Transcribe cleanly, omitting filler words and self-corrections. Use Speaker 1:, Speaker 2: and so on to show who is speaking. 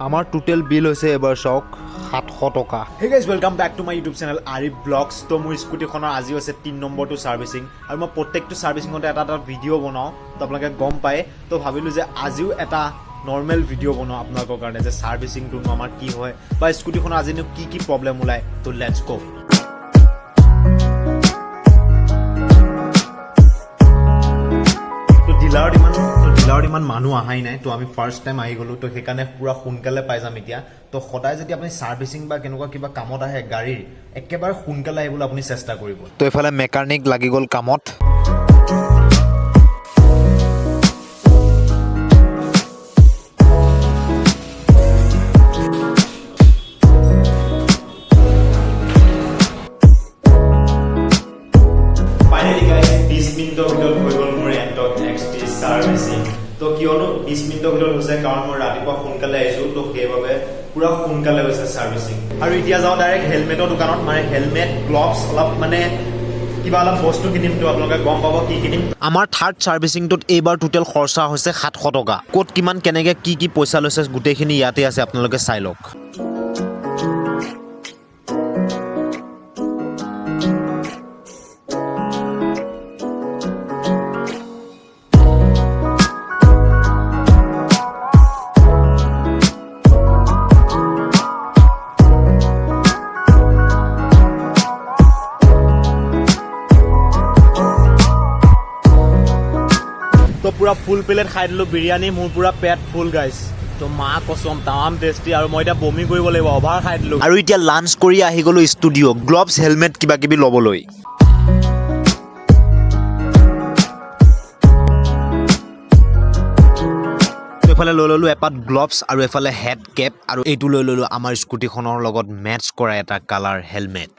Speaker 1: আমাৰ টোটেল বিল হৈছে এবাৰ চাওক 700 টকা।
Speaker 2: Hey guys, welcome back to my YouTube channel Arif Vlogs. তো মোৰ স্কুটিখনৰ আজি হৈছে 3 নম্বৰটো সাৰ্ভিসিং আৰু মই প্ৰত্যেকটো সাৰ্ভিসিংতে এটা ভিডিঅ' বনাওঁ তো আপোনালোকে গম পায়। তো ভাবিলোঁ যে আজিও এটা নৰ্মেল ভিডিঅ' বনাওঁ আপোনালোকৰ কাৰণে যে সাৰ্ভিসিংটো আমাৰ কি হয় বা স্কুটিখনৰ আজিনো কি প্ৰব্লেম ওলায়। তো লেটস গো। ডিলাৰত ইমান মানুহ অহাই নাই, তো আমি ফাৰ্ষ্ট টাইম আহি গ'লোঁ, তো সেইকাৰণে পুৰা সোনকালে পাই যাম এতিয়া। তো সদায় যদি আপুনি সাৰ্ভিসিং বা কেনেকুৱা কিবা কামত আহে গাড়ীৰ, একেবাৰে সোনকালে আহিবলৈ আপুনি চেষ্টা কৰিব।
Speaker 1: তো এইফালে মেকানিক লাগি গ'ল কামত।
Speaker 2: ফাইনেলি গাইজ 20 মিনিটৰ ভিতৰত হৈ গ'ল মোৰ এণ্টক XT সাৰ্ভিসিং। তো কিয়নো 20 মিনিটৰ ভিতৰত হৈছে কাৰণ মই ৰাতিপুৱা সোনকালে আহিছোঁ, তো সেইবাবে পুৰা সোনকালে হৈছে সাৰ্ভিসিং। আৰু এতিয়া যাওঁ ডাইৰেক্ট হেলমেটৰ দোকানত, মানে হেলমেট গ্লভছ অলপ মানে কিবা অলপ বস্তু কিনিম, তো আপোনালোকে গম পাব কি কিনিম।
Speaker 1: আমাৰ থাৰ্ড সাৰ্ভিসিংটোত এইবাৰ টোটেল খৰচা হৈছে 700 টকা। ক'ত কিমান কেনেকৈ কি পইচা লৈছে গোটেইখিনি ইয়াতে আছে, আপোনালোকে চাই লওক।
Speaker 2: তো পুৰা ফুল প্লেট খাই দিলোঁ বিৰিয়ানী, মোৰ পুৰা পেট ফুল গাইজ। তো মা কচম তামাম টেষ্টি, আৰু মই এতিয়া বমি কৰিব লাগিব, অভাৰ খাই দিলোঁ।
Speaker 1: আৰু এতিয়া লাঞ্চ কৰি আহি গ'লো ষ্টুডিঅ', গ্লভছ হেলমেট কিবা কিবি ল'বলৈ। এইফালে লৈ ল'লোঁ এপাত গ্লভছ আৰু এফালে হেড কেপ, আৰু এইটো লৈ ল'লোঁ আমাৰ স্কুটিখনৰ লগত মেটচ কৰা এটা কালাৰ হেলমেট।